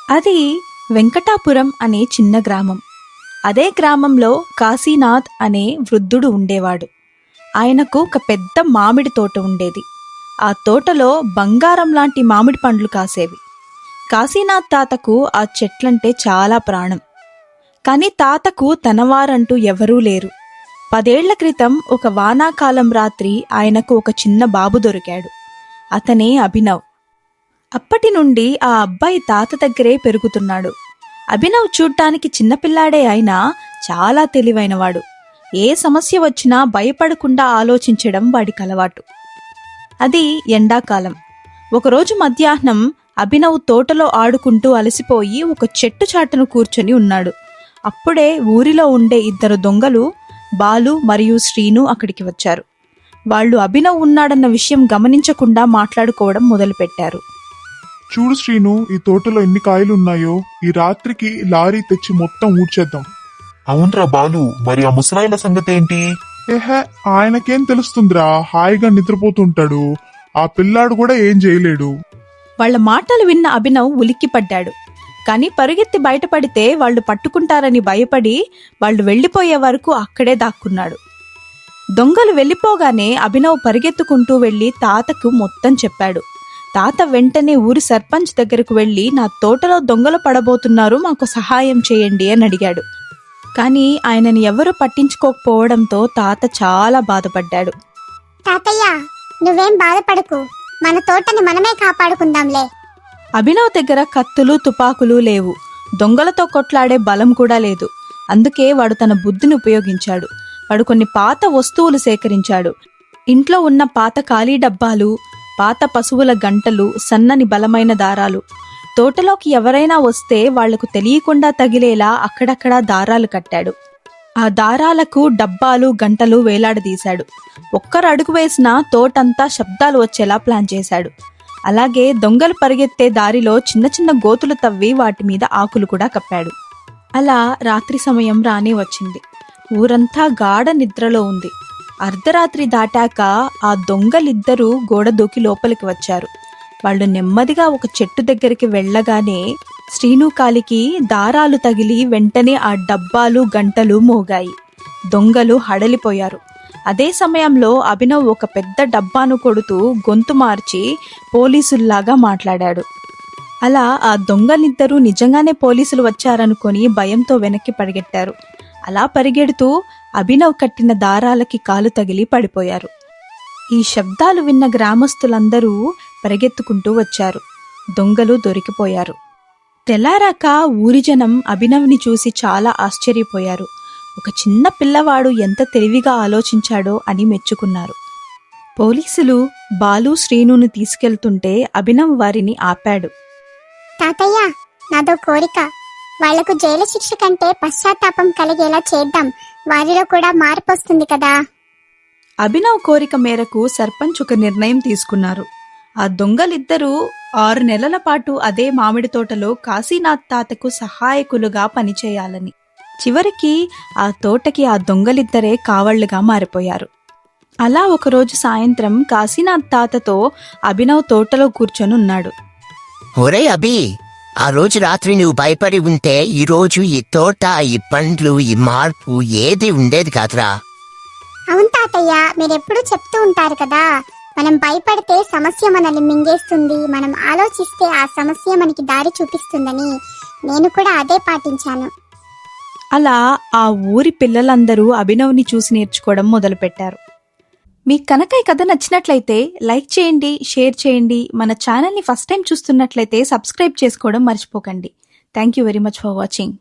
అది వెంకటాపురం అనే చిన్న గ్రామం. అదే గ్రామంలో కాశీనాథ్ అనే వృద్ధుడు ఉండేవాడు. ఆయనకు ఒక పెద్ద మామిడి తోట ఉండేది. ఆ తోటలో బంగారం లాంటి మామిడి పండ్లు కాసేవి. కాశీనాథ్ తాతకు ఆ చెట్లంటే చాలా ప్రాణం. కాని తాతకు తనవారంటూ ఎవరూ లేరు. 10 ఏళ్ల క్రితం ఒక వానాకాలం రాత్రి ఆయనకు ఒక చిన్న బాబు దొరికాడు. అతనే అభినవ్. అప్పటి నుండి ఆ అబ్బాయి తాత దగ్గరే పెరుగుతున్నాడు. అభినవ్ చూడ్డానికి చిన్నపిల్లాడే అయినా చాలా తెలివైనవాడు. ఏ సమస్య వచ్చినా భయపడకుండా ఆలోచించడం వాడికి అలవాటు. అది ఎండాకాలం. ఒకరోజు మధ్యాహ్నం అభినవ్ తోటలో ఆడుకుంటూ అలసిపోయి ఒక చెట్టు చాటును కూర్చొని ఉన్నాడు. అప్పుడే ఊరిలో ఉండే 2 దొంగలు, బాలు మరియు శ్రీను అక్కడికి వచ్చారు. వాళ్ళు అభినవ్ ఉన్నాడన్న విషయం గమనించకుండా మాట్లాడుకోవడం మొదలుపెట్టారు. చూడు శ్రీను, ఈ తోటలో ఎన్ని కాయలు ఉన్నాయో. ఈ రాత్రికి లారీ తెచ్చి మొత్తం ఊడ్చేద్దాం. అవునరా బాలు, మరి ఆ ముసలాయన సంగతి ఏంటి? ఏహే, ఆయనకేం తెలుస్తుందిరా, హాయిగా నిద్రపోతుంటాడు. ఆ పిల్లాడు కూడా ఏం చేయలేడు. వాళ్ల మాటలు విన్న అభినవ్ ఉలిక్కిపడ్డాడు. కాని పరుగెత్తి బయటపడితే వాళ్లు పట్టుకుంటారని భయపడి వాళ్లు వెళ్లిపోయే వరకు అక్కడే దాక్కున్నాడు. దొంగలు వెళ్లిపోగానే అభినవ్ పరిగెత్తుకుంటూ వెళ్లి తాతకు మొత్తం చెప్పాడు. తాత వెంటనే ఊరి సర్పంచ్ దగ్గరకు వెళ్లి, నా తోటలో దొంగలు పడబోతున్నారు, మాకు సహాయం చేయండి అని అడిగాడు. కాని ఆయనని ఎవరూ పట్టించుకోకపోవడంతో తాత చాలా బాధపడ్డాడు. తాతయ్య, నువ్వేం బాధపడకు, మన తోటని మనమే కాపాడుకుందాంలే. అభినవ్ దగ్గర కత్తులు, తుపాకులు లేవు. దొంగలతో కొట్లాడే బలం కూడా లేదు. అందుకే వాడు తన బుద్ధిని ఉపయోగించాడు. వాడు కొన్ని పాత వస్తువులు సేకరించాడు. ఇంట్లో ఉన్న పాత ఖాళీ డబ్బాలు, పాత పశువుల గంటలు, సన్నని బలమైన దారాలు. తోటలోకి ఎవరైనా వస్తే వాళ్లకు తెలియకుండా తగిలేలా అక్కడక్కడా దారాలు కట్టాడు. ఆ దారాలకు డబ్బాలు, గంటలు వేలాడదీశాడు. ఒక్కరు అడుగు వేసినా తోటంతా శబ్దాలు వచ్చేలా ప్లాన్ చేశాడు. అలాగే దొంగలు పరిగెత్తే దారిలో చిన్న చిన్న గోతులు తవ్వి వాటి మీద ఆకులు కూడా కప్పాడు. అలా రాత్రి సమయం రానే వచ్చింది. ఊరంతా గాఢ నిద్రలో ఉంది. అర్ధరాత్రి దాటాక ఆ దొంగలిద్దరూ గోడ దూకి లోపలికి వచ్చారు. వాళ్ళు నెమ్మదిగా ఒక చెట్టు దగ్గరికి వెళ్లగానే శ్రీను కాలికి దారాలు తగిలి వెంటనే ఆ డబ్బాలు, గంటలు మోగాయి. దొంగలు హడలిపోయారు. అదే సమయంలో అభినవ్ ఒక పెద్ద డబ్బాను కొడుతూ గొంతు మార్చి పోలీసుల్లాగా మాట్లాడాడు. అలా ఆ దొంగలిద్దరూ నిజంగానే పోలీసులు వచ్చారనుకొని భయంతో వెనక్కి పరిగెట్టారు. అలా పరిగెడుతూ అభినవ్ కట్టిన దారాలకి కాలు తగిలి పడిపోయారు. ఈ శబ్దాలు విన్న గ్రామస్తులందరూ పరిగెత్తుకుంటూ వచ్చారు. దొంగలు దొరికిపోయారు. తెల్లారాక ఊరి జనం అభినవ్ని చూసి చాలా ఆశ్చర్యపోయారు. ఒక చిన్న పిల్లవాడు ఎంత తెలివిగా ఆలోచించాడో అని మెచ్చుకున్నారు. పోలీసులు బాలు, శ్రీనుని తీసుకెళ్తుంటే అభినవ్ వారిని ఆపాడు. తాతయ్య, నాదో కోరిక. వాళ్లకు జైలు శిక్ష కంటే పశ్చాత్తాపం కలిగేలా చేద్దాం. వారిలో కూడా మార్పు వస్తుంది కదా. అభినవ్ కోరిక మేరకు సర్పంచ్ ఒక నిర్ణయం తీసుకున్నారు. ఆ దొంగలిద్దరూ 6 నెలల పాటు అదే మామిడి తోటలో కాశీనాథ్ తాతకు సహాయకులుగా పనిచేయాలని. చివరికి ఆ తోటకి ఆ దొంగలిద్దరే కావళ్లుగా మారిపోయారు. అలా ఒకరోజు సాయంత్రం కాశీనాథ్ తాతతో అభినవ్ తోటలో కూర్చొనున్నాడు. ఒరే అభి, ఆ రోజు రాత్రి నువ్వు భయపడి ఉంటే ఈ రోజు ఈ తోట, ఈ పండ్లు, ఈ మార్పు ఏది ఉండేది కాదురా. అవును తాతయ్య, మీరెప్పుడు చెప్తూ ఉంటారు కదా, మనం భయపడితే సమస్య మనల్ని మింగేస్తుంది, మనం ఆలోచిస్తే ఆ సమస్య మనకి దారి చూపిస్తుందని. నేను కూడా అదే పాటించాను. అలా ఆ ఊరి పిల్లలందరూ అభినవ్ని చూసి నేర్చుకోవడం మొదలుపెట్టారు. మీకు కనుక ఈ కథ నచ్చినట్లయితే లైక్ చేయండి, షేర్ చేయండి. మన ఛానల్ని ఫస్ట్ టైం చూస్తున్నట్లయితే సబ్స్క్రైబ్ చేసుకోవడం మర్చిపోకండి. Thank you very much for watching.